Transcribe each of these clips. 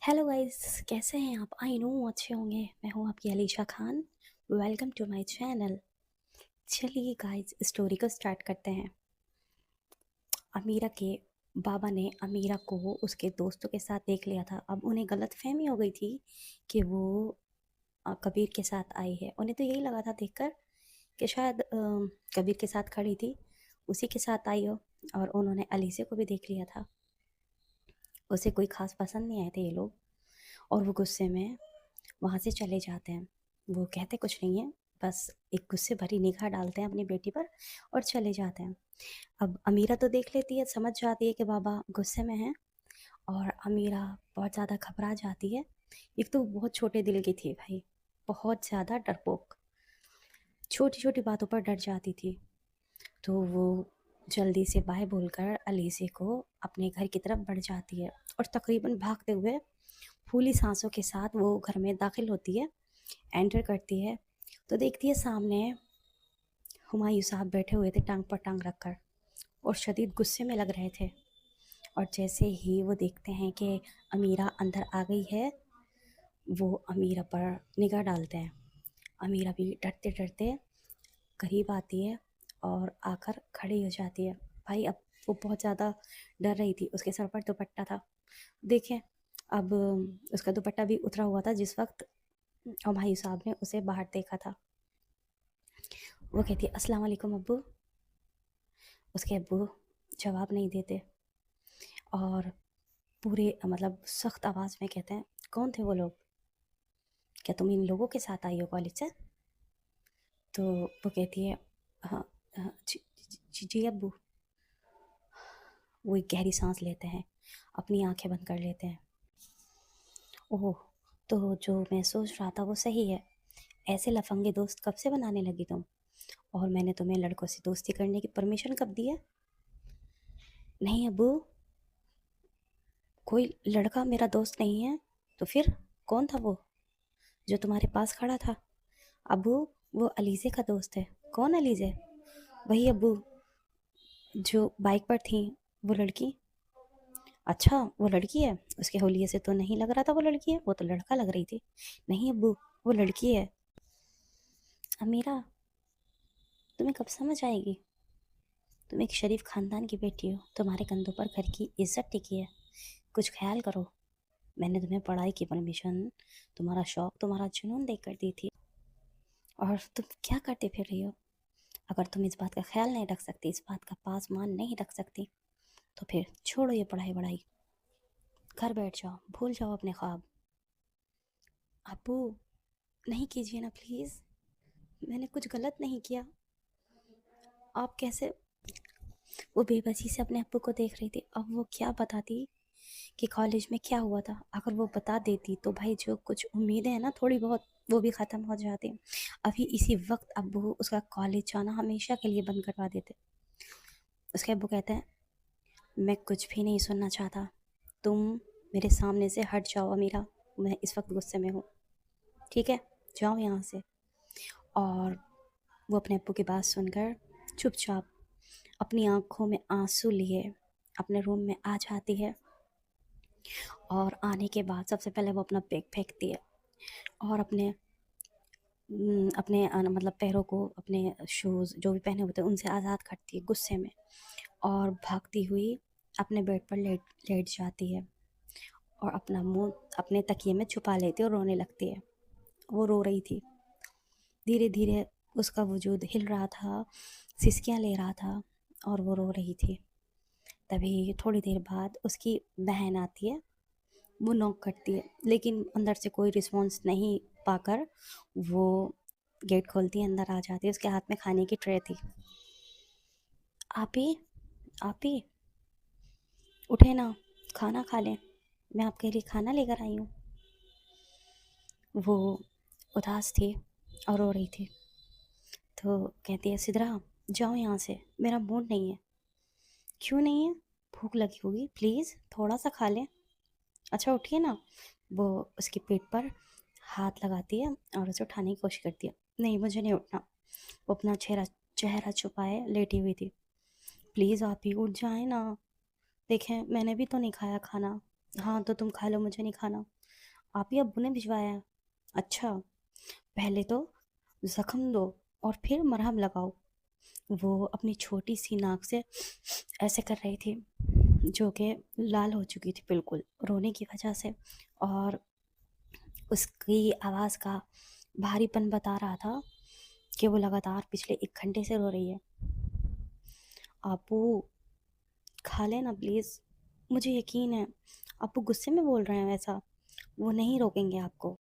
Hello guys, कैसे हैं आप? आई नो अच्छे होंगे। मैं हूँ आपकी Alisha Khan. Welcome to my channel. चलिए गाइस, स्टोरी को स्टार्ट करते हैं। अमीरा के बाबा ने अमीरा को उसके दोस्तों के साथ देख लिया था। अब उन्हें गलतफहमी हो गई थी कि वो कबीर के साथ आई है। उन्हें तो यही लगा था देखकर कि शायद कबीर के साथ खड़ी थी, उसी के साथ आई हो। और उन्होंने अलीसे को भी देख लिया था। उसे कोई खास पसंद नहीं आए थे ये लोग, और वो गुस्से में वहाँ से चले जाते हैं। वो कहते कुछ नहीं है, बस एक गुस्से भरी निगाह डालते हैं अपनी बेटी पर और चले जाते हैं। अब अमीरा तो देख लेती है, समझ जाती है कि बाबा गुस्से में हैं, और अमीरा बहुत ज़्यादा घबरा जाती है। एक तो वो बहुत छोटे दिल की थी भाई, बहुत ज़्यादा डरपोक, छोटी छोटी बातों पर डर जाती थी। तो वो जल्दी से बाय बोलकर अलीसे को अपने घर की तरफ बढ़ जाती है, और तकरीबन भागते हुए फूली सांसों के साथ वो घर में दाखिल होती है। एंटर करती है तो देखती है सामने हुमायूं साहब बैठे हुए थे टांग पर टांग रखकर, और शदीद गुस्से में लग रहे थे। और जैसे ही वो देखते हैं कि अमीरा अंदर आ गई है, वो अमीरा पर निगाह डालते हैं। अमीरा भी डरते डरते करीब आती है और आकर खड़ी हो जाती है। भाई अब वो बहुत ज़्यादा डर रही थी। उसके सर पर दुपट्टा था, देखें। अब उसका दुपट्टा भी उतरा हुआ था जिस वक्त हुमायूं साहब ने उसे बाहर देखा था। वो कहती है, अस्सलाम वालेकुम अब्बू। उसके अब्बू जवाब नहीं देते, और पूरे मतलब सख्त आवाज़ में कहते हैं, कौन थे वो लोग? क्या तुम इन लोगों के साथ आई हो कॉलेज से? तो वो कहती है, हाँ हाँ, जी जी जी अब्बू। वो एक गहरी सांस लेते हैं, अपनी आंखें बंद कर लेते हैं। ओह, तो जो मैं सोच रहा था वो सही है। ऐसे लफंगे दोस्त कब से बनाने लगी तुम? और मैंने तुम्हें लड़कों से दोस्ती करने की परमिशन कब दी है? नहीं अब्बू, कोई लड़का मेरा दोस्त नहीं है। तो फिर कौन था वो जो तुम्हारे पास खड़ा था? अबू, वो अलीज़े का दोस्त है। कौन अलीज़े? वही अबू, जो बाइक पर थी, वो लड़की। अच्छा, वो लड़की है। उसके होलिये से तो नहीं लग रहा था वो लड़की है, वो तो लड़का लग रही थी। नहीं अबू, वो लड़की है। अमीरा, तुम्हें कब समझ आएगी? तुम एक शरीफ खानदान की बेटी हो, तुम्हारे कंधों पर घर की इज्जत टिकी है। कुछ ख्याल करो। मैंने तुम्हें पढ़ाई की परमिशन, तुम्हारा शौक, तुम्हारा जुनून देकर दी थी, और तुम क्या करते फिर रही हो? अगर तुम इस बात का ख्याल नहीं रख सकती, इस बात का पास मान नहीं रख सकती, तो फिर छोड़ो ये पढ़ाई वढ़ाई, घर बैठ जाओ, भूल जाओ अपने ख्वाब। अबू, नहीं कीजिए ना प्लीज़, मैंने कुछ गलत नहीं किया। आप कैसे? वो बेबसी से अपने अब्बू को देख रही थी। अब वो क्या बताती कि कॉलेज में क्या हुआ था? अगर वो बता देती तो भाई जो कुछ उम्मीदें हैं ना थोड़ी बहुत, वो भी ख़त्म हो जाती। अभी इसी वक्त अब्बू उसका कॉलेज जाना हमेशा के लिए बंद करवा देते। उसके अब्बू कहते हैं, मैं कुछ भी नहीं सुनना चाहता, तुम मेरे सामने से हट जाओ अमीरा। मैं इस वक्त गुस्से में हूँ, ठीक है? जाओ यहाँ से। और वो अपने अब्बू की बात सुनकर चुपचाप अपनी आंखों में आंसू लिए अपने रूम में आ जाती है। और आने के बाद सबसे पहले वो अपना बैग फेंकती है, और अपने मतलब पैरों को, अपने शूज़ जो भी पहने होते हैं उनसे आज़ाद करती है गुस्से में, और भागती हुई अपने बेड पर लेट लेट जाती है, और अपना मुंह अपने तकिए में छुपा लेती है और रोने लगती है। वो रो रही थी। धीरे धीरे उसका वजूद हिल रहा था, सिसकियाँ ले रहा था, और वो रो रही थी। तभी थोड़ी देर बाद उसकी बहन आती है। वो नॉक करती है, लेकिन अंदर से कोई रिस्पॉन्स नहीं पाकर वो गेट खोलती है, अंदर आ जाती है। उसके हाथ में खाने की ट्रे थी। आपी, आपी, उठे ना, खाना खा लें, मैं आपके लिए खाना लेकर आई हूँ। वो उदास थी और रो रही थी। तो कहती है, सिद्रा जाओ यहाँ से, मेरा मूड नहीं है। क्यों नहीं है? भूख लगी होगी, प्लीज़ थोड़ा सा खा लें। अच्छा उठिए ना। वो उसके पेट पर हाथ लगाती है और उसे उठाने की कोशिश करती है। नहीं, मुझे नहीं उठना। वो अपना चेहरा चेहरा छुपाए लेटी हुई थी। प्लीज़ आप ही उठ जाएं ना, देखें मैंने भी तो नहीं खाया खाना। हाँ तो तुम खा लो, मुझे नहीं खाना। आप ही अब्बू ने भिजवाया है। अच्छा, पहले तो जख्म दो और फिर मरहम लगाओ। वो अपनी छोटी सी नाक से ऐसे कर रही थी, जो कि लाल हो चुकी थी बिल्कुल रोने की वजह से। और उसकी आवाज़ का भारीपन बता रहा था कि वो लगातार पिछले 1 घंटे से रो रही है। आपू, खा लेना प्लीज़। मुझे यकीन है आपू गुस्से में बोल रहे हैं वैसा, वो नहीं रोकेंगे आपको।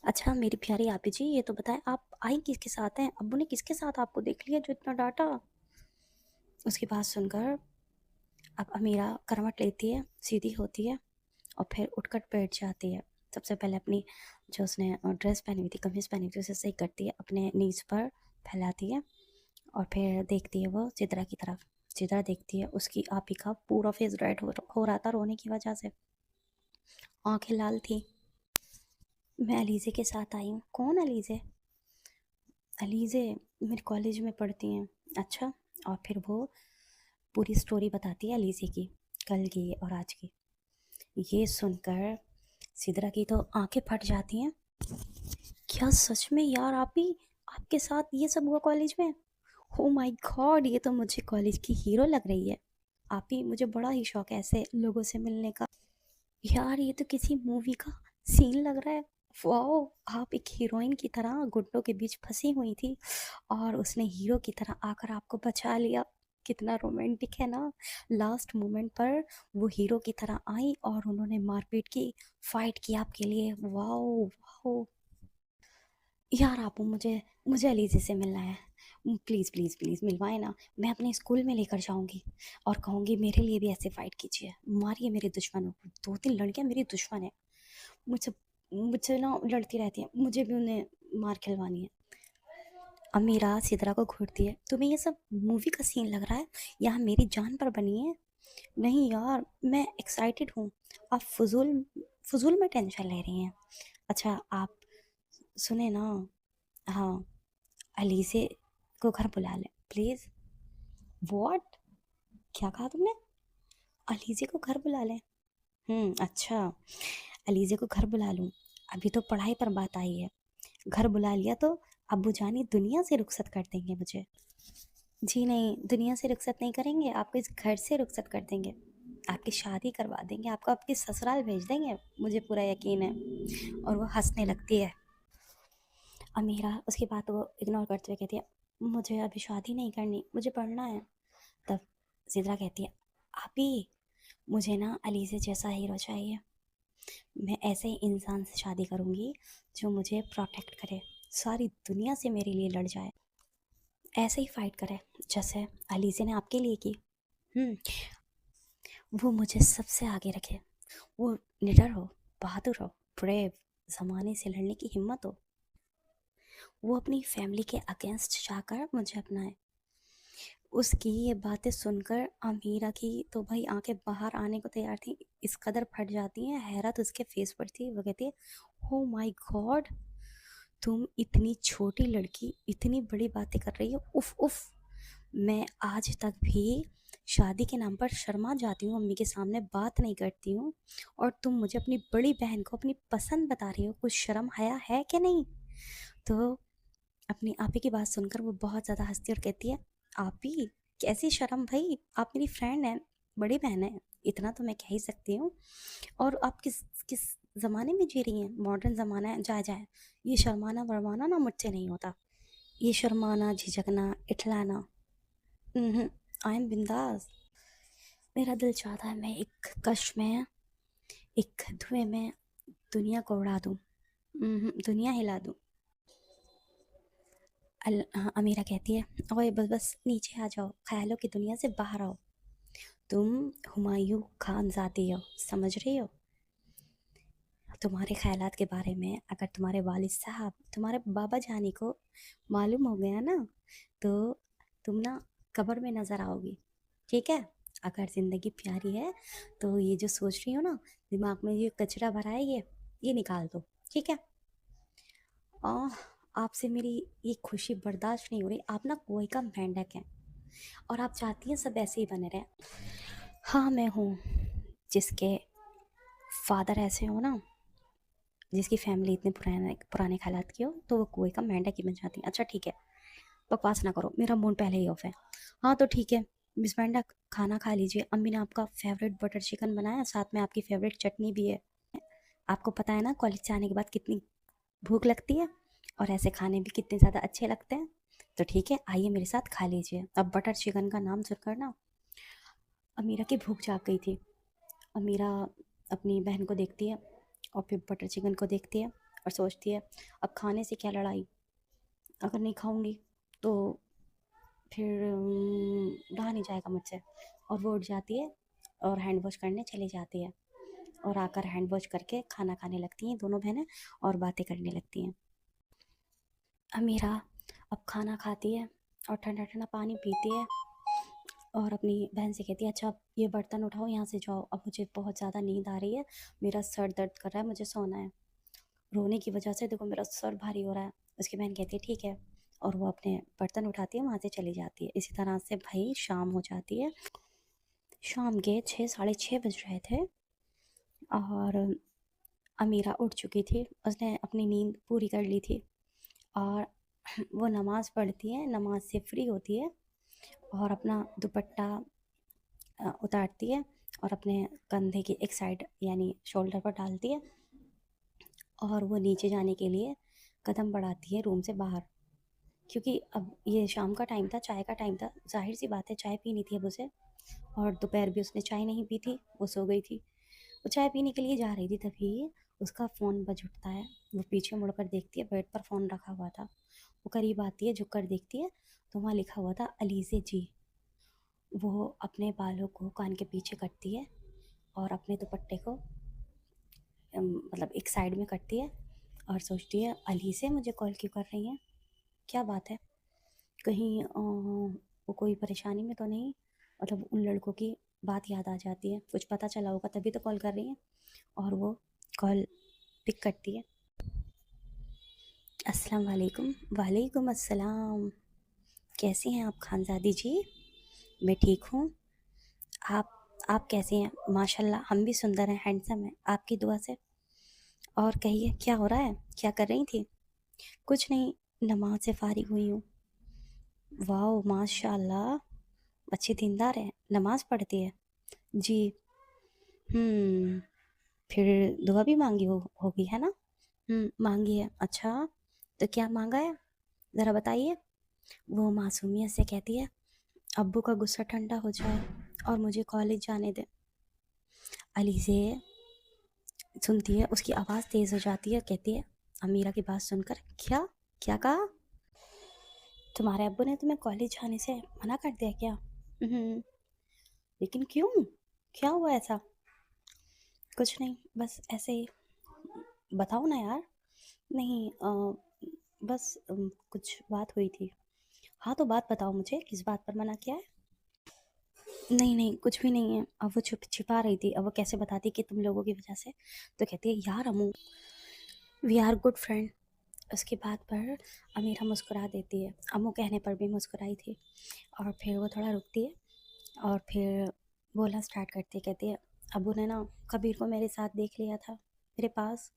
अच्छा मेरी प्यारी आपी जी, ये तो बताएं आप आई किसके साथ हैं? अब्बू ने किसके साथ आपको देख लिया जो इतना डांटा? उसकी बात सुनकर अब अमीरा करवट लेती है, सीधी होती है और फिर उठकर बैठ जाती है। सबसे पहले अपनी जो उसने ड्रेस पहनी हुई थी, कमीज़ पहनी हुई थी, उसे सही करती है, अपने नीज पर फैलाती है और फिर देखती है वो चित्रा की तरफ। चित्रा देखती है, उसकी आपी का पूरा फेस रेड हो रहा था रोने की वजह से, आंखें लाल थी। मैं अलीज़े के साथ आई हूँ। कौन अलीज़े? अलीज़े मेरे कॉलेज में पढ़ती हैं। अच्छा, और फिर वो पूरी स्टोरी बताती है अलीज़े की, कल की और आज की। ये सुनकर सिद्रा की तो आंखें फट जाती हैं। क्या सच में यार, आप ही आपके साथ ये सब हुआ कॉलेज में? ओ माय गॉड, ये तो मुझे कॉलेज की हीरो लग रही है। आप ही, मुझे बड़ा ही शौक है ऐसे लोगों से मिलने का। यार ये तो किसी मूवी का सीन लग रहा है। वाओ, आप एक हीरोइन की तरह गुड्डों के बीच फंसी हुई थी और उसने हीरो की तरह आकर आपको बचा लिया। कितना रोमांटिक है ना। लास्ट मोमेंट पर वो हीरो की तरह आई और उन्होंने मारपीट की, फाइट की आपके लिए। Wow wow. यार आपू, मुझे मुझे अलीज़े से मिलना है। प्लीज़ प्लीज़ प्लीज़ मिलवाए ना। मैं अपने स्कूल में लेकर जाऊंगी और कहूंगी मेरे लिए भी ऐसे फाइट कीजिए, मारिए मेरे दुश्मनों को। 2-3 लड़कियां मेरी दुश्मन है, मुझसे मुझसे ना लड़ती रहती हैं, मुझे भी उन्हें मार खिलवानी है। अमीरा सिदरा को घूरती है। तुम्हें ये सब मूवी का सीन लग रहा है? यहाँ मेरी जान पर बनी है। नहीं यार, मैं एक्साइटेड हूँ। आप फजूल फजूल में टेंशन ले रही हैं। अच्छा आप सुने ना, हाँ, अलीसे को घर बुला ले प्लीज़। व्हाट? क्या कहा तुमने? अलीजे को घर बुला ले? अच्छा, अलीजे को घर बुला लूँ? अभी तो पढ़ाई पर बात आई है। घर बुला लिया तो अब्बू जानी दुनिया से रुखसत कर देंगे मुझे। जी नहीं, दुनिया से रुखसत नहीं करेंगे, आपको इस घर से रुखसत कर देंगे। आपकी शादी करवा देंगे, आपको आपके ससुराल भेज देंगे, मुझे पूरा यकीन है। और वो हंसने लगती है। अमीरा उसकी बात को इग्नोर करते हुए कहती है, मुझे अभी शादी नहीं करनी, मुझे पढ़ना है। तब सिद्रा कहती है, आप ही, मुझे ना अलीज़े जैसा हीरो चाहिए। मैं ऐसे ही इंसान से शादी करूँगी जो मुझे प्रोटेक्ट करे, सारी दुनिया से मेरे लिए लड़ जाए, ऐसे ही फाइट करे जैसे अलीज़े ने आपके लिए की। हम्म वो मुझे सबसे आगे रखे, वो निडर हो, बहादुर हो, ब्रेव, ज़माने से लड़ने की हिम्मत हो। वो अपनी फैमिली के अगेंस्ट जाकर मुझे अपनाए। उसकी ये बातें सुनकर अमीरा की तो भाई आंखें बाहर आने को तैयार थी, इस कदर फट जाती हैं, हैरत उसके फेस पर थी। वो कहती है, हो माय गॉड, तुम इतनी छोटी लड़की इतनी बड़ी बातें कर रही हो, उफ उफ। मैं आज तक भी शादी के नाम पर शर्मा जाती हूँ, अम्मी के सामने बात नहीं करती हूँ, और तुम मुझे अपनी बड़ी बहन को अपनी पसंद बता रही हो। कुछ शर्म हया है कि नहीं? तो अपनी आपी की बात सुनकर वो बहुत ज़्यादा हंसती और कहती है, आपी कैसी शर्म भाई, आप मेरी फ्रेंड हैं, बड़ी बहन है, इतना तो मैं कह ही सकती हूँ। और आप किस किस ज़माने में जी रही हैं? मॉडर्न ज़माना है, जाए जाए, ये शर्माना वरमाना ना मुझसे नहीं होता। ये शर्माना झिझकना इठलाना, आई एम बिंदास। मेरा दिल चाहता है मैं एक कश में, एक धुएं में दुनिया को उड़ा दूँ, दुनिया हिला दूँ। हाँ, अमीरा कहती है, ओए बस बस नीचे आ जाओ, ख्यालों की दुनिया से बाहर आओ। तुम हुमायूं खानजादी हो, समझ रही हो? तुम्हारे ख्यालात के बारे में अगर तुम्हारे वालिद साहब, तुम्हारे बाबा जानी को मालूम हो गया ना, तो तुम ना कब्र में नज़र आओगी। ठीक है? अगर ज़िंदगी प्यारी है तो ये जो सोच रही हो ना, दिमाग में ये कचरा भरा है, ये निकाल दो। ठीक है? आ, आपसे मेरी ये खुशी बर्दाश्त नहीं हो रही। आप ना कोई का मेंढक हैं और आप चाहती हैं सब ऐसे ही बने रहें। हाँ मैं हूँ जिसके फादर ऐसे हो ना, जिसकी फैमिली इतने पुराने पुराने ख़्यालात की हो, तो वो कुएँ का मेंढक ही बन जाती है। अच्छा ठीक है, बकवास ना करो, मेरा मूड पहले ही ऑफ है। हाँ तो ठीक है मिस मेंढक, खाना खा लीजिए। अम्मी ने आपका फेवरेट बटर चिकन बनाया, साथ में आपकी फेवरेट चटनी भी है। आपको पता है ना कॉलेज से आने के बाद कितनी भूख लगती है, और ऐसे खाने भी कितने ज़्यादा अच्छे लगते हैं। तो ठीक है, आइए मेरे साथ खा लीजिए। अब बटर चिकन का नाम सुनकर ना अमीरा की भूख जाग गई थी। अमीरा अपनी बहन को देखती है और फिर बटर चिकन को देखती है और सोचती है, अब खाने से क्या लड़ाई, अगर नहीं खाऊंगी तो फिर रहा नहीं जाएगा मुझसे। और वो उठ जाती है और हैंड वॉश करने चली जाती है, और आकर हैंड वॉश करके खाना खाने लगती हैं दोनों बहनें, और बातें करने लगती हैं। अमीरा अब खाना खाती है और ठंडा ठंडा पानी पीती है, और अपनी बहन से कहती है, अच्छा अब ये बर्तन उठाओ, यहाँ से जाओ, अब मुझे बहुत ज़्यादा नींद आ रही है, मेरा सर दर्द कर रहा है, मुझे सोना है। रोने की वजह से देखो मेरा सर भारी हो रहा है। उसकी बहन कहती है ठीक है, और वो अपने बर्तन उठाती है, वहाँ से चली जाती है। इसी तरह से भाई शाम हो जाती है। शाम के 6 साढ़े 6 बज रहे थे, और अमीरा उठ चुकी थी, उसने अपनी नींद पूरी कर ली थी, और वो नमाज़ पढ़ती है, नमाज से फ्री होती है, और अपना दुपट्टा उतारती है और अपने कंधे की एक साइड यानी शोल्डर पर डालती है, और वो नीचे जाने के लिए कदम बढ़ाती है रूम से बाहर। क्योंकि अब ये शाम का टाइम था, चाय का टाइम था, जाहिर सी बात है चाय पीनी थी अब उसे। और दोपहर भी उसने चाय नहीं पी थी, वो सो गई थी। वो चाय पीने के लिए जा रही थी, तभी उसका फ़ोन बज उठता है। वो पीछे मुड़कर देखती है, बेड पर फ़ोन रखा हुआ था। वो करीब आती है, झुक कर देखती है, तो वहाँ लिखा हुआ था अलीज़े जी। वो अपने बालों को कान के पीछे करती है और अपने दुपट्टे को मतलब एक साइड में करती है, और सोचती है अलीज़े मुझे कॉल क्यों कर रही हैं, क्या बात है, कहीं वो कोई परेशानी में तो नहीं, मतलब उन लड़कों की बात याद आ जाती है, कुछ पता चला होगा तभी तो कॉल कर रही हैं। और वो कॉल पिक करती है। अस्सलाम वालेकुम। वालेकुम अस्सलाम। कैसी हैं आप खानज़ादी जी? मैं ठीक हूँ। आप आप कैसी हैं? माशाल्लाह हम भी सुंदर हैं, हैंडसम हैं, आपकी दुआ से। और कहिए क्या हो रहा है, क्या कर रही थी? कुछ नहीं, नमाज से फारिग हुई हूँ। वाह माशाल्लाह, अच्छी दीनदार है, नमाज पढ़ती है जी। हम्म, फिर दुआ भी मांगी होगी है ना? मांगी है। अच्छा, तो क्या मांगा है, ज़रा बताइए। वो मासूमियत से कहती है, अब्बू का गुस्सा ठंडा हो जाए और मुझे कॉलेज जाने दे। अली से सुनती है, उसकी आवाज़ तेज़ हो जाती है, कहती है अमीरा की बात सुनकर, क्या क्या कहा? तुम्हारे अब्बू ने तुम्हें कॉलेज जाने से मना कर दिया क्या? लेकिन क्यों, क्या हुआ ऐसा? कुछ नहीं, बस ऐसे ही। बताओ ना यार। नहीं बस कुछ बात हुई थी। हाँ तो बात बताओ मुझे, किस बात पर मना किया है? नहीं नहीं कुछ भी नहीं है। अब वो छिपा रही थी, अब वो कैसे बताती कि तुम लोगों की वजह से। तो कहती है यार Amu, we are good friend. उसकी बात पर अमीरा मुस्कुरा देती है, अमू कहने पर भी मुस्कुराई थी। और फिर वो थोड़ा रुकती है, और फिर बोलना स्टार्ट करती है, कहती है अबू ने ना कबीर को मेरे साथ देख लिया था मेरे पास।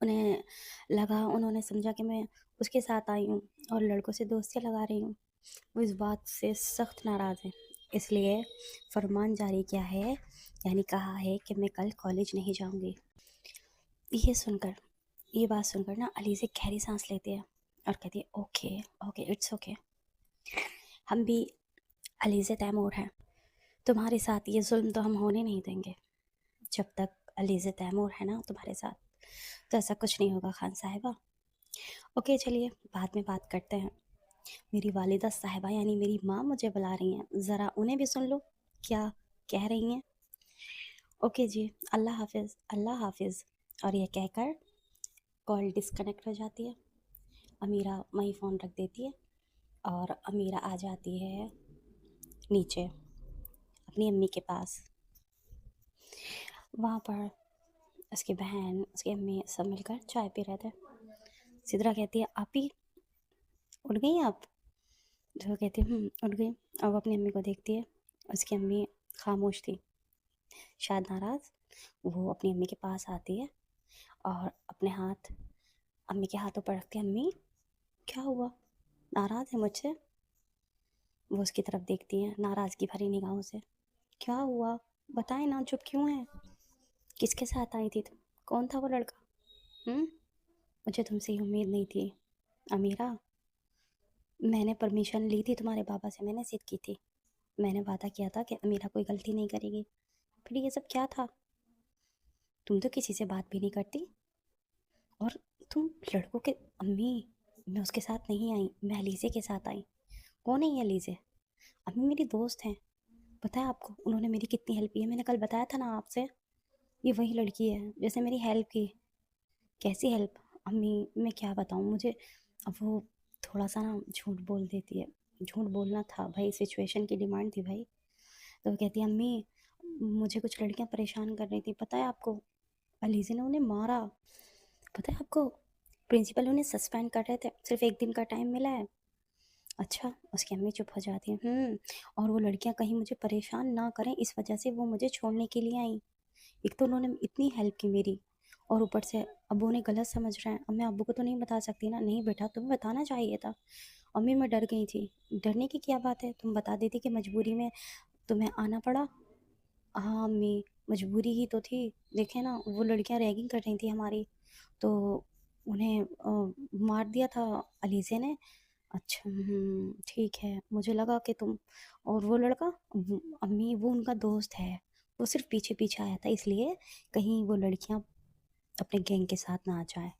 उन्हें लगा, उन्होंने समझा कि मैं उसके साथ आई हूँ और लड़कों से दोस्ती लगा रही हूँ। वो इस बात से सख्त नाराज़ है, इसलिए फरमान जारी किया है, यानी कहा है कि मैं कल कॉलेज नहीं जाऊँगी। ये सुनकर, ये बात सुनकर ना अली से गहरी सांस लेती है और कहती है ओके ओके इट्स ओके। हम भी अली से तैमूर हैं, तुम्हारे साथ ये जुल्म तो हम होने नहीं देंगे। जब तक अली से तैमूर है ना तुम्हारे साथ, तो ऐसा कुछ नहीं होगा खान साहिबा। ओके चलिए, बाद में बात करते हैं। मेरी वालिदा साहिबा यानी मेरी माँ मुझे बुला रही हैं, ज़रा उन्हें भी सुन लो क्या कह रही हैं। ओके जी, अल्लाह हाफिज़, अल्लाह हाफिज़। और ये कहकर कॉल डिस्कनेक्ट हो जाती है। अमीरा वहीं फ़ोन रख देती है, और अमीरा आ जाती है नीचे अपनी अम्मी के पास। वहाँ पर उसकी बहन, उसकी अम्मी सब मिलकर चाय पी रहे थे। सिद्रा कहती है आप ही उठ गई आप? जो कहती है उठ गई। अब अपनी अम्मी को देखती है, उसकी अम्मी खामोश थी, शायद नाराज़। वो अपनी अम्मी के पास आती है और अपने हाथ अम्मी के हाथों पर रखती है। अम्मी, क्या हुआ? नाराज़ है मुझसे? वो उसकी तरफ देखती है नाराज़गी भरी निगाहों से। क्या हुआ? बताएं ना, चुप क्यों है? किसके साथ आई थी तुम? कौन था वो लड़का? हम्म? मुझे तुमसे ये उम्मीद नहीं थी अमीरा। मैंने परमिशन ली थी तुम्हारे पापा से, मैंने जिद की थी। मैंने वादा किया था कि अमीरा कोई गलती नहीं करेगी। फिर ये सब क्या था? तुम तो किसी से बात भी नहीं करती, और तुम लड़कों के अम्मी। मैं उसके साथ नहीं आई, मैं अलीज़े के साथ आई। कौन है ये अलीज़े? अम्मी मेरी दोस्त हैं। पता है आपको उन्होंने मेरी कितनी हेल्प की है? मैंने कल बताया था ना आपसे। ये वही लड़की है जिसने मेरी हेल्प की। कैसी हेल्प? अम्मी मैं क्या बताऊँ मुझे। अब वो थोड़ा सा ना झूठ बोल देती है। झूठ बोलना था भाई, सिचुएशन की डिमांड थी भाई। तो वो कहती है अम्मी मुझे कुछ लड़कियां परेशान कर रही थी, पता है आपको? अलीज़े ने उन्हें मारा। पता है आपको? प्रिंसिपल उन्हें सस्पेंड कर रहे थे, सिर्फ एक दिन का टाइम मिला है। अच्छा, उसकी अम्मी चुप हो जाती है। और वो लड़कियां कहीं मुझे परेशान ना करें, इस वजह से वो मुझे छोड़ने के लिए आई। एक तो उन्होंने इतनी हेल्प की मेरी, और ऊपर से अब्बू उन्हें गलत समझ रहे हैं। अब मैं अब्बू को तो नहीं बता सकती ना। नहीं बेटा, तुम्हें बताना चाहिए था। अम्मी मैं डर गई थी। डरने की क्या बात है, तुम बता देती कि मजबूरी में तुम्हें आना पड़ा। हाँ अम्मी, मजबूरी ही तो थी। देखे ना, वो लड़कियां रैगिंग कर रही थी हमारी, तो उन्हें मार दिया था अलीज़े ने। अच्छा, ठीक है। मुझे लगा कि तुम और वो लड़का अम्मी वो उनका दोस्त है। वो सिर्फ पीछे पीछे आया था, इसलिए कहीं वो लड़कियां अपने गैंग के साथ ना आ जाए।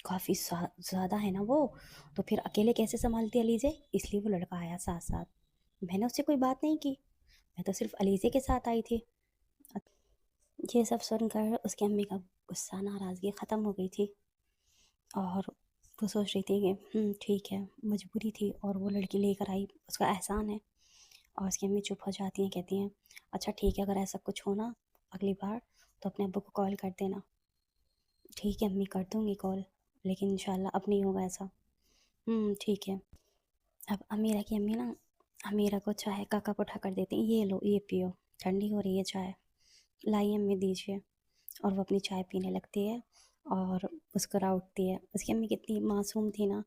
काफ़ी ज़्यादा है ना वो, तो फिर अकेले कैसे संभालती अलीज़े? इसलिए वो लड़का आया साथ साथ। मैंने उससे कोई बात नहीं की, मैं तो सिर्फ अलीज़े के साथ आई थी। ये सब सुनकर उसकी अम्मी का गुस्सा नाराज़गी ख़त्म हो गई थी, और वो सोच रही थी कि ठीक है, मजबूरी थी और वो लड़की लेकर आई, उसका एहसान है। और उसकी अम्मी चुप हो जाती हैं, कहती हैं अच्छा ठीक है, अगर ऐसा कुछ हो ना अगली बार तो अपने अब्बू को कॉल कर देना। ठीक है अम्मी, कर दूँगी कॉल, लेकिन इंशाल्लाह अब नहीं होगा ऐसा। ठीक है। अब अमीरा की अम्मी ना अमीरा को चाय का कप उठा कर देती हैं। ये लो, ये पियो, ठंडी हो रही है चाय। लाइए अम्मी, दीजिए। और वो अपनी चाय पीने लगती है और मुस्कुरा उठती है। उसकी अम्मी कितनी मासूम थी ना,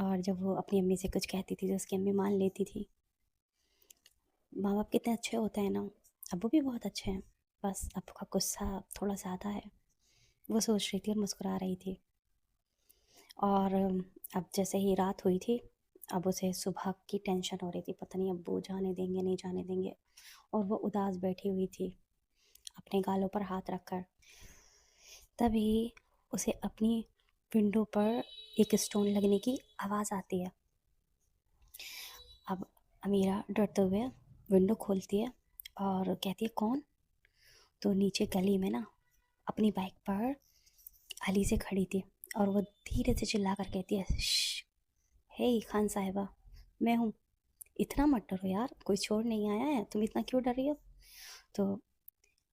और जब वो अपनी अम्मी से कुछ कहती थी तो उसकी अम्मी मान लेती थी। माँ बाप कितने अच्छे होते हैं ना। अब्बू भी बहुत अच्छे हैं, बस अब्बू का गुस्सा थोड़ा ज़्यादा है। वो सोच रही थी और मुस्कुरा रही थी। और अब जैसे ही रात हुई थी, अब उसे सुबह की टेंशन हो रही थी, पता नहीं अब्बू जाने देंगे नहीं जाने देंगे। और वो उदास बैठी हुई थी अपने गालों पर हाथ रखकर। तभी उसे अपनी विंडो पर एक स्टोन लगने की आवाज़ आती है। अब अमीरा डरते हुए विंडो खोलती है और कहती है कौन? तो नीचे गली में ना अपनी बाइक पर अली से खड़ी थी, और वो धीरे से चिल्ला कर कहती है श्श, हे खान साहिबा, मैं हूँ। इतना मत डरो यार, कोई चोर नहीं आया है, तुम इतना क्यों डर रही हो? तो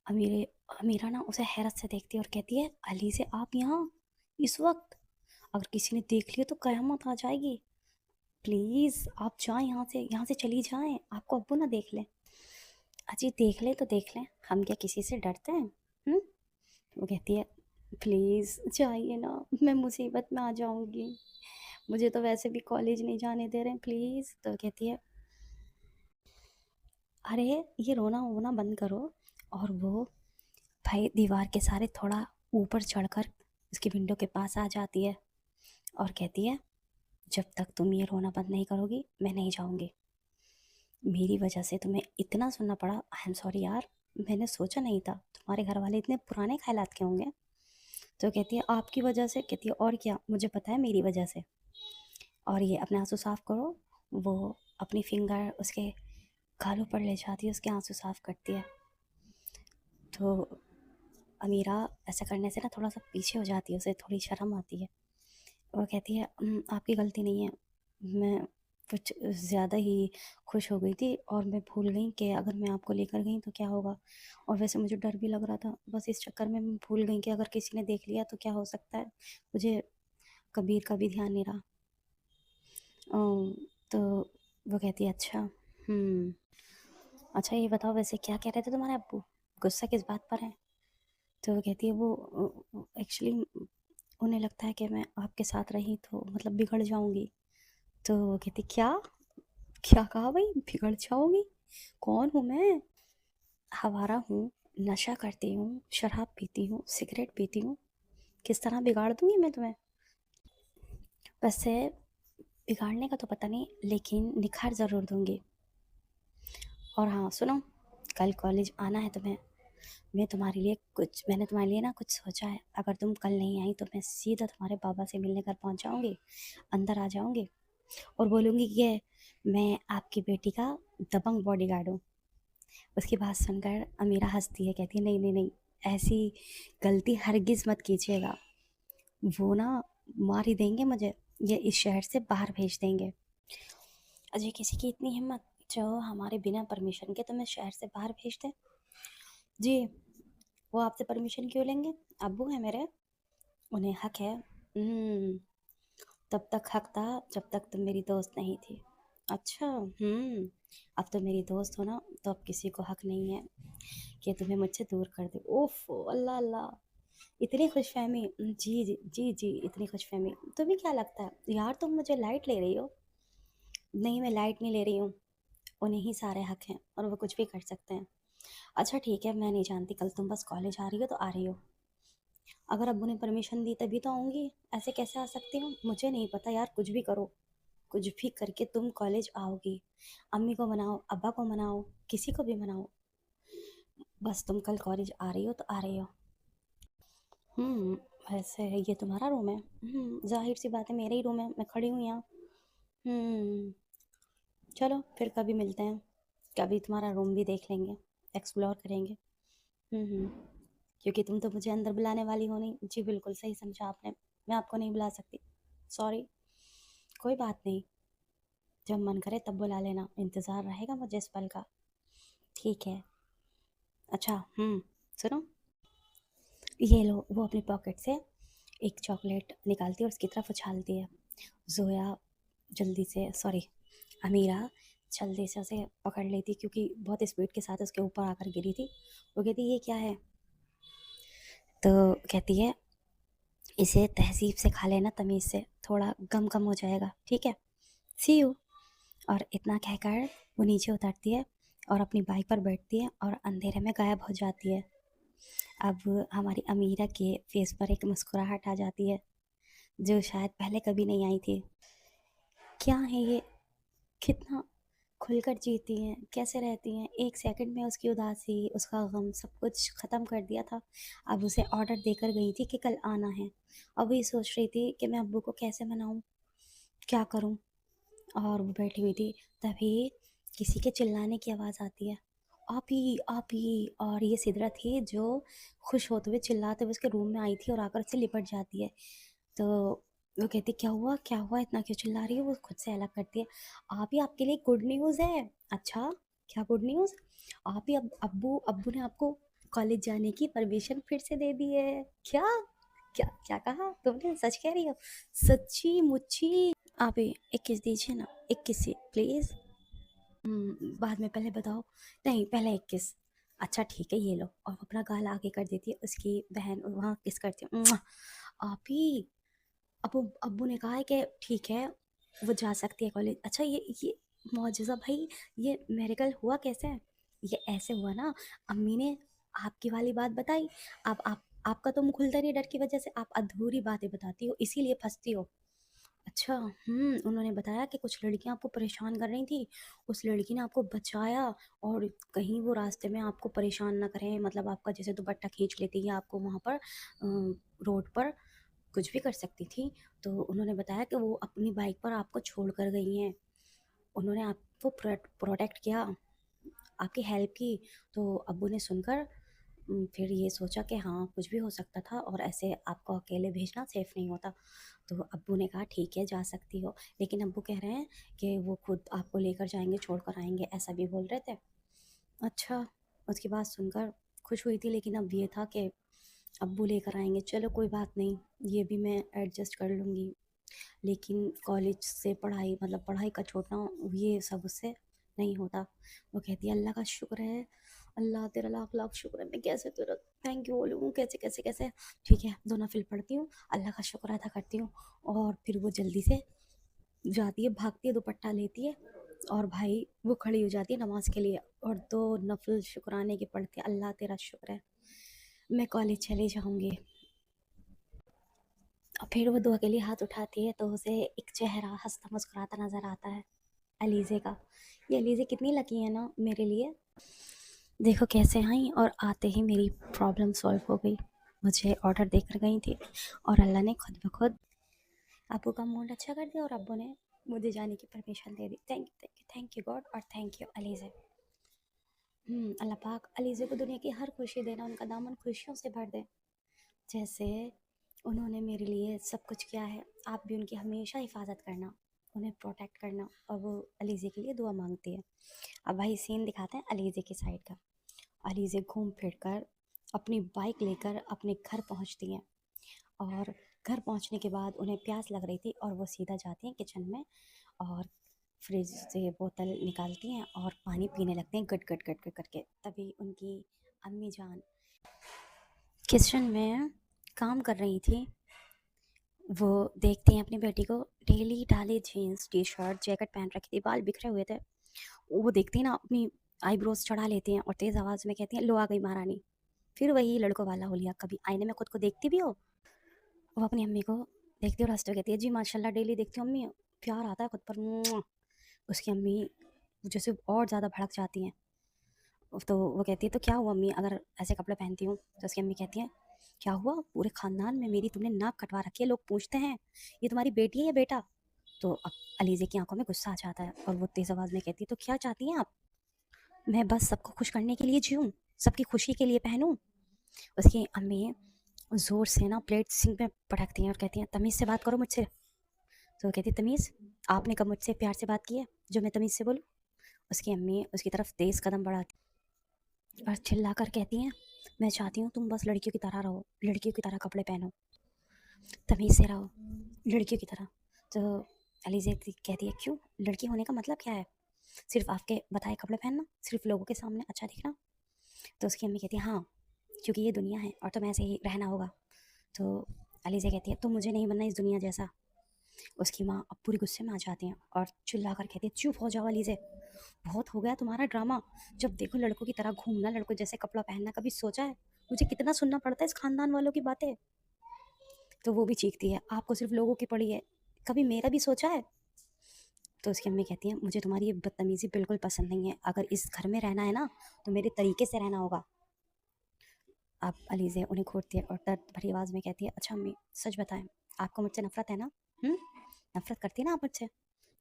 अमीरे अमीरा ना उसे हैरत से देखती है और कहती है अली से आप यहाँ इस वक्त? अगर किसी ने देख लिया तो कयामत आ जाएगी। प्लीज़ आप जाएं यहाँ से चली जाएं, आपको अब्बू ना देख लें। अजी देख ले तो देख लें, हम क्या किसी से डरते हैं? हम्म? वो कहती है प्लीज़ जाइए ना, मैं मुसीबत में आ जाऊंगी। मुझे तो वैसे भी कॉलेज नहीं जाने दे रहे हैं, प्लीज़। तो कहती है अरे ये रोना वोना बंद करो। और वो भाई दीवार के सारे थोड़ा ऊपर चढ़कर उसकी विंडो के पास आ जाती है और कहती है जब तक तुम ये रोना बंद नहीं करोगी मैं नहीं जाऊंगी। मेरी वजह से तुम्हें इतना सुनना पड़ा, आई एम सॉरी यार। मैंने सोचा नहीं था तुम्हारे घर वाले इतने पुराने ख्यालात के होंगे। तो कहती है आपकी वजह से? कहती है और क्या, मुझे पता है मेरी वजह से। और ये अपने आंसू साफ करो। वो अपनी फिंगर उसके गालों पर ले जाती है, उसके आंसू साफ करती है। तो अमीरा ऐसा करने से ना थोड़ा सा पीछे हो जाती है, उसे थोड़ी शर्म आती है। वो कहती है आपकी गलती नहीं है, मैं कुछ ज़्यादा ही खुश हो गई थी और मैं भूल गई कि अगर मैं आपको लेकर गई तो क्या होगा। और वैसे मुझे डर भी लग रहा था, बस इस चक्कर में मैं भूल गई कि अगर किसी ने देख लिया तो क्या हो सकता है। मुझे कबीर का भी ध्यान नहीं रहा। तो वो कहती है अच्छा। अच्छा ये बताओ वैसे क्या कह रहे थे तुम्हारे अब्बू? गुस्सा किस बात पर है? तो वो कहती है वो एक्चुअली उन्हें लगता है कि मैं आपके साथ रही तो मतलब बिगड़ जाऊंगी। तो वो कहती क्या? क्या कहा भाई, बिगड़ जाओगी? कौन हूँ मैं? आवारा हूँ, नशा करती हूँ, शराब पीती हूँ, सिगरेट पीती हूँ। किस तरह बिगाड़ दूंगी मैं तुम्हें? वैसे बिगाड़ने का तो पता नहीं, लेकिन निखार ज़रूर दूंगी। और हाँ सुनो, कल कॉलेज आना है तुम्हें। मैंने तुम्हारे लिए ना कुछ सोचा है। अगर तुम कल नहीं आई तो मैं सीधा तुम्हारे पापा से मिलने घर पहुंच जाऊंगी, अंदर आ जाऊंगी और बोलूंगी कि मैं आपकी बेटी का दबंग बॉडीगार्ड हूँ। उसकी बात सुनकर अमीरा हंसती है, कहती है नहीं नहीं नहीं, ऐसी गलती हरगिज मत कीजिएगा। वो ना मार ही देंगे मुझे, ये इस शहर से बाहर भेज देंगे। अजय किसी की इतनी हिम्मत जो हमारे बिना परमिशन के तुम्हें शहर से बाहर भेज दे? जी, वो आपसे परमिशन क्यों लेंगे? अब्बू है मेरे, उन्हें हक है। तब तक हक था जब तक तुम मेरी दोस्त नहीं थी। अच्छा। अब तो मेरी दोस्त हो ना, तो अब किसी को हक नहीं है कि तुम्हें मुझसे दूर कर दे। ओफ अल्लाह अल्लाह, इतनी खुशफहमी। जी जी जी जी, इतनी खुशफहमी। तुम्हें क्या लगता है यार, तुम मुझे लाइट ले रही हो? नहीं, मैं लाइट नहीं ले रही हूँ। उन्हें ही सारे हक हैं और वो कुछ भी कर सकते हैं। अच्छा ठीक है, मैं नहीं जानती, कल तुम बस कॉलेज आ रही हो तो आ रही हो। अगर अब्बू ने परमिशन दी तभी तो आऊँगी, ऐसे कैसे आ सकती हूँ? मुझे नहीं पता यार, कुछ भी करो, कुछ भी करके तुम कॉलेज आओगी। अम्मी को मनाओ, अब्बा को मनाओ, किसी को भी मनाओ, बस तुम कल कॉलेज आ रही हो तो आ रही हो। हम्म वैसे ये तुम्हारा रूम है? जाहिर सी बात है, मेरा ही रूम है, मैं खड़ी हूँ यहाँ। हम्म चलो फिर कभी मिलते हैं, कभी तुम्हारा रूम भी देख लेंगे, एक्सप्लोर करेंगे। हम्म क्योंकि तुम तो मुझे अंदर बुलाने वाली हो नहीं। जी बिल्कुल सही समझा आपने, मैं आपको नहीं बुला सकती, सॉरी। कोई बात नहीं, जब मन करे तब बुला लेना, इंतज़ार रहेगा मुझे इस पल का। ठीक है। अच्छा सुनो, ये लो। वो अपनी पॉकेट से एक चॉकलेट निकालती है और उसकी तरफ उछालती है। जोया जल्दी से, सॉरी, अमीरा जल्दी से उसे पकड़ लेती क्योंकि बहुत स्पीड के साथ उसके ऊपर आकर गिरी थी। वो कहती ये क्या है? तो कहती है इसे तहज़ीब से खा लेना, तमीज़ से, थोड़ा गम कम हो जाएगा, ठीक है? सी यू। और इतना कहकर वो नीचे उतरती है और अपनी बाइक पर बैठती है और अंधेरे में गायब हो जाती है। अब हमारी अमीरा के फेस पर एक मुस्कुराहट आ जाती है जो शायद पहले कभी नहीं आई थी। क्या है ये, कितना खुलकर जीती हैं, कैसे रहती हैं? एक सेकंड में उसकी उदासी, उसका गम सब कुछ ख़त्म कर दिया था। अब उसे ऑर्डर देकर गई थी कि कल आना है। अब ये सोच रही थी कि मैं अब्बू को कैसे मनाऊं, क्या करूं। और वो बैठी हुई थी, तभी किसी के चिल्लाने की आवाज़ आती है, आप ही। और ये सिदरा थी जो खुश होते हुए चिल्लाते हुए उसके रूम में आई थी और आकर उससे लिपट जाती है। तो वो कहती क्या हुआ, इतना क्यों चिल्ला रही हो? वो खुद से अलग करती है। आप ही, आपके लिए गुड न्यूज़ है। अच्छा, क्या गुड न्यूज़? आप ही, अब अब्बू अब्बू ने आपको कॉलेज जाने की परमिशन फिर से दे दी है। क्या? क्या क्या कहा तुमने? सच कह रही हो? सच्ची मुच्ची? आप ही 21 दीजिए ना, 21 ही प्लीज़। बाद में, पहले बताओ। नहीं, पहले 21। अच्छा ठीक है, ये लो। और वो अपना गाल आगे कर देती है, उसकी बहन वहाँ किस करती है। आप ही, अबू अब्बू ने कहा है कि ठीक है वो जा सकती है कॉलेज। अच्छा, ये मौजूज़ा भाई, ये मेरेकल हुआ कैसे? ये ऐसे हुआ ना, अम्मी ने आपकी वाली बात बताई। अब आपका तो मुंह खुलता नहीं डर की वजह से, आप अधूरी बातें बताती हो, इसीलिए फंसती हो। अच्छा। उन्होंने बताया कि कुछ लड़कियां आपको परेशान कर रही थी, उस लड़की ने आपको बचाया। और कहीं वो रास्ते में आपको परेशान ना करें, मतलब आपका जैसे दुपट्टा खींच लेती है, आपको वहाँ पर रोड पर कुछ भी कर सकती थी। तो उन्होंने बताया कि वो अपनी बाइक पर आपको छोड़ कर गई हैं। उन्होंने आपको प्रोटेक्ट किया, आपकी हेल्प की। तो अब्बू ने सुनकर फिर ये सोचा कि हाँ कुछ भी हो सकता था और ऐसे आपको अकेले भेजना सेफ़ नहीं होता। तो अब्बू ने कहा ठीक है जा सकती हो, लेकिन अब्बू कह रहे हैं कि वो खुद आपको लेकर जाएंगे, छोड़ कर आएंगे, ऐसा भी बोल रहे थे। अच्छा, उसकी बात सुनकर खुश हुई थी, लेकिन अब ये था कि अब्बू लेकर आएंगे, चलो कोई बात नहीं, ये भी मैं एडजस्ट कर लूँगी। लेकिन कॉलेज से पढ़ाई, मतलब पढ़ाई का छोड़ना, ये सब उससे नहीं होता। वो कहती है अल्लाह का शुक्र है, अल्लाह तेरा लाख लाख शुक्र है, मैं कैसे तेरा थैंक यू बोलूँ, कैसे कैसे कैसे। ठीक है, 2 नफ़िल पढ़ती हूँ, अल्लाह का शुक्र अदा करती हूँ, और फिर वो जल्दी से जाती है, भागती है, दुपट्टा लेती है, और भाई वो खड़ी हो जाती है नमाज़ के लिए, और 2 नफ़िल शुक्राने के पढ़ती है, अल्लाह तेरा शुक्र है, मैं कॉलेज चली जाऊँगी। और फिर वो दुआ के लिए हाथ उठाती है, तो उसे एक चेहरा हँसता मुस्कुराता नज़र आता है, अलीज़े का। ये अलीज़े कितनी लकी है ना मेरे लिए। देखो कैसे आई, और आते ही मेरी प्रॉब्लम सॉल्व हो गई। मुझे ऑर्डर देकर गई थी, और अल्लाह ने खुद ब खुद अब्बू का मूड अच्छा कर दिया, और अब्बू ने मुझे जाने की permission they the. Thank you thank you thank you God, और थैंक यू अलीज़े। अल्लाह पाक अलीज़े को दुनिया की हर खुशी देना, उनका दामन खुशियों से भर दे। जैसे उन्होंने मेरे लिए सब कुछ किया है, आप भी उनकी हमेशा हिफाजत करना, उन्हें प्रोटेक्ट करना, और वो अलीज़े के लिए दुआ मांगती है। अब भाई सीन दिखाते हैं अलीज़े की साइड का। अलीज़े घूम फिर कर अपनी बाइक लेकर अपने घर पहुंचती हैं, और घर पहुंचने के बाद उन्हें प्यास लग रही थी, और वो सीधा जाती हैं किचन में, और फ्रिज से बोतल निकालती हैं और पानी पीने लगते हैं गट गट गट गट करके। तभी उनकी अम्मी जान किचन में काम कर रही थी। वो देखती हैं अपनी बेटी को, डेली डाले जीन्स टी शर्ट जैकेट पहन रखी थी, बाल बिखरे हुए थे। वो देखती है ना, अपनी आईब्रोज चढ़ा लेती हैं, और तेज़ आवाज़ में कहती हैं, लो आ गई महारानी। फिर वही लड़कों वाला होलिया, कभी आईने में खुद को देखती भी हो। वो अपनी अम्मी को देखती है और हंसते हुए कहती है, जी माशाल्लाह डेली देखती हूँ अम्मी, प्यार आता है खुद पर, मुआ। उसकी अम्मी जैसे और ज़्यादा भड़क जाती हैं। तो वो कहती है, तो क्या हुआ अम्मी अगर ऐसे कपड़े पहनती हूँ? तो उसकी अम्मी कहती है, क्या हुआ, पूरे ख़ानदान में मेरी तुमने नाक कटवा रखी है, लोग पूछते हैं ये तुम्हारी बेटी है या बेटा? तो अब अलीज़े की आंखों में गुस्सा आ जाता है, और वो तेज़ आवाज़ में कहती है, तो क्या चाहती हैं आप? मैं बस सबको खुश करने के लिए जीऊँ, सबकी खुशी के लिए पहनूँ। उसकी अम्मी ज़ोर से ना प्लेट सिंक में पटकती हैं और कहती हैं, तमीज़ से बात करो मुझसे। तो वो कहती है, तमीज़? आपने कब मुझसे प्यार से बात की है जो मैं तमीज़ से बोलूँ? उसकी अम्मी उसकी तरफ तेज़ कदम बढ़ाती और चिल्ला कर कहती हैं, मैं चाहती हूँ तुम बस लड़कियों की तरह रहो, लड़कियों की तरह कपड़े पहनो, तमीज़ से रहो, लड़कियों की तरह। तो अलीज़ा कहती है, क्यों, लड़की होने का मतलब क्या है? सिर्फ आपके बताए कपड़े पहनना, सिर्फ लोगों के सामने अच्छा दिखना? तो उसकी अम्मी कहती है, हाँ, क्योंकि ये दुनिया है और तुम्हें ऐसे ही रहना होगा। तो अलीज़ा कहती है, तो मुझे नहीं बनना इस दुनिया जैसा। उसकी माँ अब पूरी गुस्से में आ जाती हैं और चिल्ला कर कहती है, चुप हो जाओ अलीज़े, बहुत हो गया तुम्हारा ड्रामा। जब देखो लड़कों की तरह घूमना, लड़कों जैसे कपड़ा पहनना, कभी सोचा है मुझे कितना सुनना पड़ता है इस खानदान वालों की बातें? तो वो भी चीखती है, आपको सिर्फ लोगों की पड़ी है, कभी मेरा भी सोचा है? तो उसकी अम्मी कहती है, मुझे तुम्हारी ये बदतमीज़ी बिल्कुल पसंद नहीं है, अगर इस घर में रहना है ना तो मेरे तरीके से रहना होगा। अब अलीज़े उन्हें घूरती है और दर्द भरी आवाज़ में कहती है, अच्छा अम्मी सच बताएं, आपको मुझसे नफ़रत है ना? नफ़रत करती है ना आप मुझसे?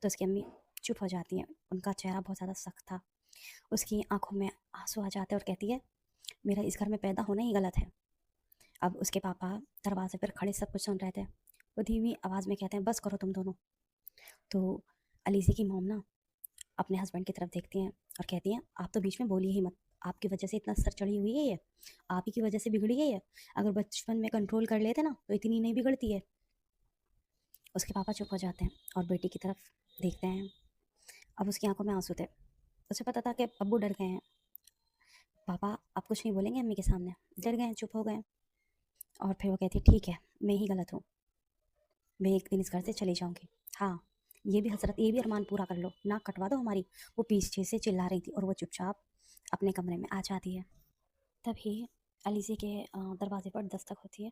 तो उसकी अम्मी चुप हो जाती हैं, उनका चेहरा बहुत ज़्यादा सख्त था। उसकी आंखों में आंसू आ जाते हैं और कहती है, मेरा इस घर में पैदा होना ही गलत है। अब उसके पापा दरवाजे पर खड़े सब कुछ सुन रहे थे। वो धीमी आवाज़ में कहते हैं, बस करो तुम दोनों। तो अलीज़े की मॉम ना अपने हस्बैंड की तरफ देखती हैं और कहती हैं, आप तो बीच में बोलिए ही मत, आपकी वजह से इतना सर चढ़ी हुई है ये, आप ही की वजह से बिगड़ी है ये, अगर बचपन में कंट्रोल कर लेते ना तो इतनी नहीं बिगड़ती है। उसके पापा चुप हो जाते हैं और बेटी की तरफ देखते हैं। अब उसकी आंखों में आंसू थे, उसे पता था कि अब्बू डर गए हैं, पापा अब कुछ नहीं बोलेंगे अम्मी के सामने, डर गए हैं, चुप हो गए। और फिर वो कहती है, ठीक है मैं ही गलत हूँ, मैं एक दिन इस घर से चली जाऊँगी। हाँ, ये भी हसरत, ये भी अरमान पूरा कर लो, नाक कटवा दो हमारी। वो पीछे से चिल्ला रही थी और वो चुपचाप अपने कमरे में आ जाती है। तभी अलीज़े के दरवाजे पर दस्तक होती है।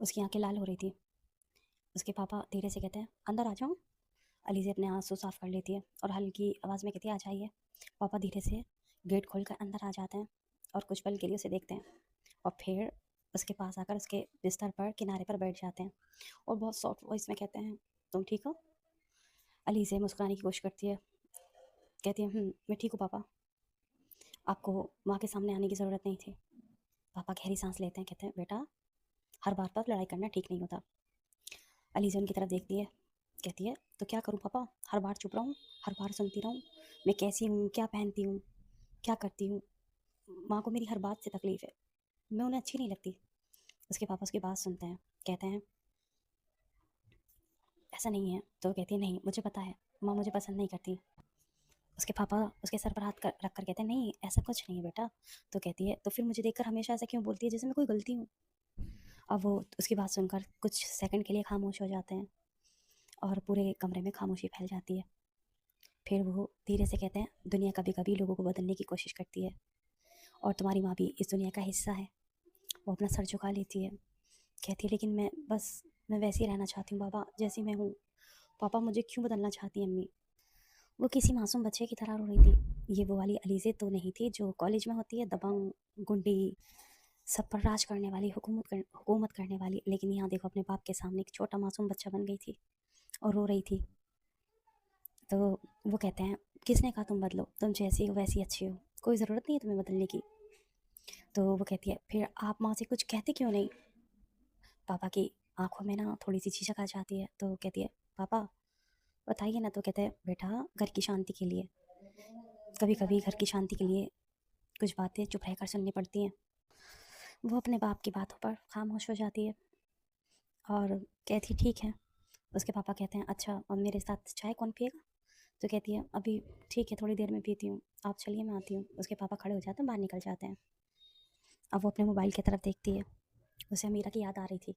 उसकी आंखें लाल हो रही थी। उसके पापा धीरे से कहते हैं, अंदर आ जाओ। अलीज़े अपने आंसू साफ कर लेती है और हल्की आवाज़ में कहती है, आ जाइए। पापा धीरे से गेट खोलकर अंदर आ जाते हैं और कुछ पल के लिए उसे देखते हैं, और फिर उसके पास आकर उसके बिस्तर पर किनारे पर बैठ जाते हैं और बहुत सॉफ्ट वॉइस में कहते हैं, तुम ठीक हो? अलीज़े मुस्कुराने की कोशिश करती है, कहती है, मैं ठीक हूँ पापा, आपको माँ के सामने आने की ज़रूरत नहीं थी। पापा गहरी सांस लेते हैं, कहते हैं, बेटा हर बात पर लड़ाई करना ठीक नहीं होता। अलीज़ा उनकी तरफ देखती है, कहती है, तो क्या करूँ पापा, हर बार चुप रहूँ, हर बार सुनती रहूँ, मैं कैसी हूँ, क्या पहनती हूँ, क्या करती हूँ, माँ को मेरी हर बात से तकलीफ़ है, मैं उन्हें अच्छी नहीं लगती। उसके पापा उसकी बात सुनते हैं, कहते हैं, ऐसा नहीं है। तो वो कहती है, नहीं मुझे पता है, माँ मुझे पसंद नहीं करती। उसके पापा उसके सर पर हाथ रख कर कहते हैं, नहीं ऐसा कुछ नहीं है बेटा। तो कहती है, तो फिर मुझे देखकर हमेशा ऐसा क्यों बोलती है जैसे मैं कोई गलती हूँ। अब वो उसकी बात सुनकर कुछ सेकंड के लिए खामोश हो जाते हैं और पूरे कमरे में खामोशी फैल जाती है। फिर वो धीरे से कहते हैं, दुनिया कभी कभी लोगों को बदलने की कोशिश करती है और तुम्हारी माँ भी इस दुनिया का हिस्सा है। वो अपना सर झुका लेती है, कहती है, लेकिन मैं वैसी रहना चाहती हूँ बाबा, जैसी मैं हूँ। पापा मुझे क्यों बदलना चाहती है अम्मी। वो किसी मासूम बच्चे की तरह रो रही थी। ये वो वाली अलीज़े तो नहीं थी जो कॉलेज में होती है, दबंग, गुंडी, सब पर राज करने वाली, हुकूमत करने वाली। लेकिन यहाँ देखो, अपने बाप के सामने एक छोटा मासूम बच्चा बन गई थी और रो रही थी। तो वो कहते हैं, किसने कहा तुम बदलो, तुम जैसी हो वैसी अच्छी हो, कोई ज़रूरत नहीं है तुम्हें बदलने की। तो वो कहती है, फिर आप माँ से कुछ कहते क्यों नहीं। पापा की आंखों में ना थोड़ी सी झिझक आ जाती है। तो कहती है, पापा बताइए ना। तो कहते हैं, बेटा घर की शांति के लिए, कभी कभी घर की शांति के लिए कुछ बातें चुप रहकर सुननी पड़ती हैं। वो अपने बाप की बातों पर खामोश हो जाती है और कहती, ठीक है। उसके पापा कहते हैं, अच्छा अब मेरे साथ चाय कौन पिएगा। तो कहती है, अभी ठीक है, थोड़ी देर में पीती हूँ, आप चलिए मैं आती हूँ। उसके पापा खड़े हो जाते हैं, बाहर निकल जाते हैं। अब वो अपने मोबाइल की तरफ देखती है। उसे अमीरा की याद आ रही थी।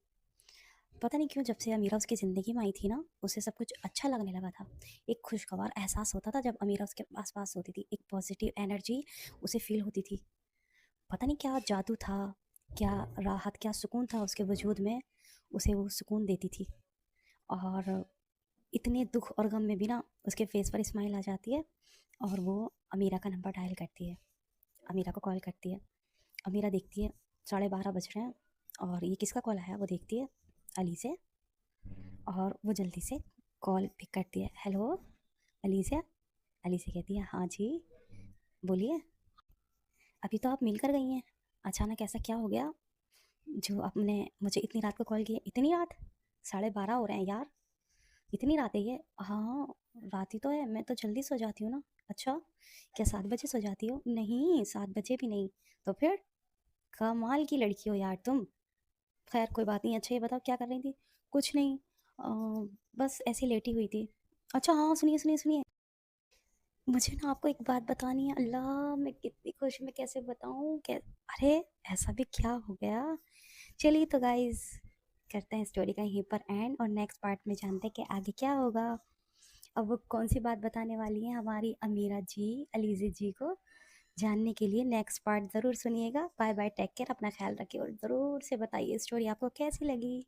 पता नहीं क्यों, जब से अमीरा उसकी ज़िंदगी में आई थी ना, उसे सब कुछ अच्छा लगने लगा था। एक खुशगवार एहसास होता था जब अमीरा उसके आस पास होती थी। एक पॉजिटिव एनर्जी उसे फील होती थी। पता नहीं क्या जादू था, क्या राहत, क्या सुकून था उसके वजूद में, उसे वो सुकून देती थी। और इतने दुख और गम में भी ना उसके फेस पर स्माइल आ जाती है। और वो अमीरा का नंबर डायल करती है, अमीरा को कॉल करती है। अमीरा देखती है 12:30 बज रहे हैं और ये किसका कॉल आया। वो देखती है, अली से। और वो जल्दी से कॉल पिक करती है। हेलो अली से। अली से कहती है, हाँ जी बोलिए। अभी तो आप मिलकर गई हैं, अचानक ऐसा क्या हो गया जो आपने मुझे इतनी रात को कॉल किया। इतनी रात, 12:30 हो रहे हैं यार, इतनी रात है ये। हाँ रात ही तो है, मैं तो जल्दी सो जाती हूँ ना। अच्छा, क्या 7 बजे सो जाती हो। नहीं 7 बजे भी नहीं। तो फिर, कमाल की लड़की हो यार तुम। खैर कोई बात नहीं। अच्छा ये बताओ क्या कर रही थी। कुछ नहीं, बस ऐसी लेटी हुई थी। अच्छा हाँ, सुनिए सुनिए सुनिए, मुझे ना आपको एक बात बतानी है। अल्लाह मैं कितनी खुश, मैं कैसे बताऊँ अरे ऐसा भी क्या हो गया। चलिए तो गाइज, करते हैं स्टोरी का यहीं पर एंड और नेक्स्ट पार्ट में जानते हैं कि आगे क्या होगा। अब वो कौन सी बात बताने वाली है हमारी अमीरा जी अलीज़ी जी को, जानने के लिए नेक्स्ट पार्ट ज़रूर सुनिएगा। बाय बाय, टेक केयर, अपना ख्याल रखिए और ज़रूर से बताइए स्टोरी आपको कैसी लगी।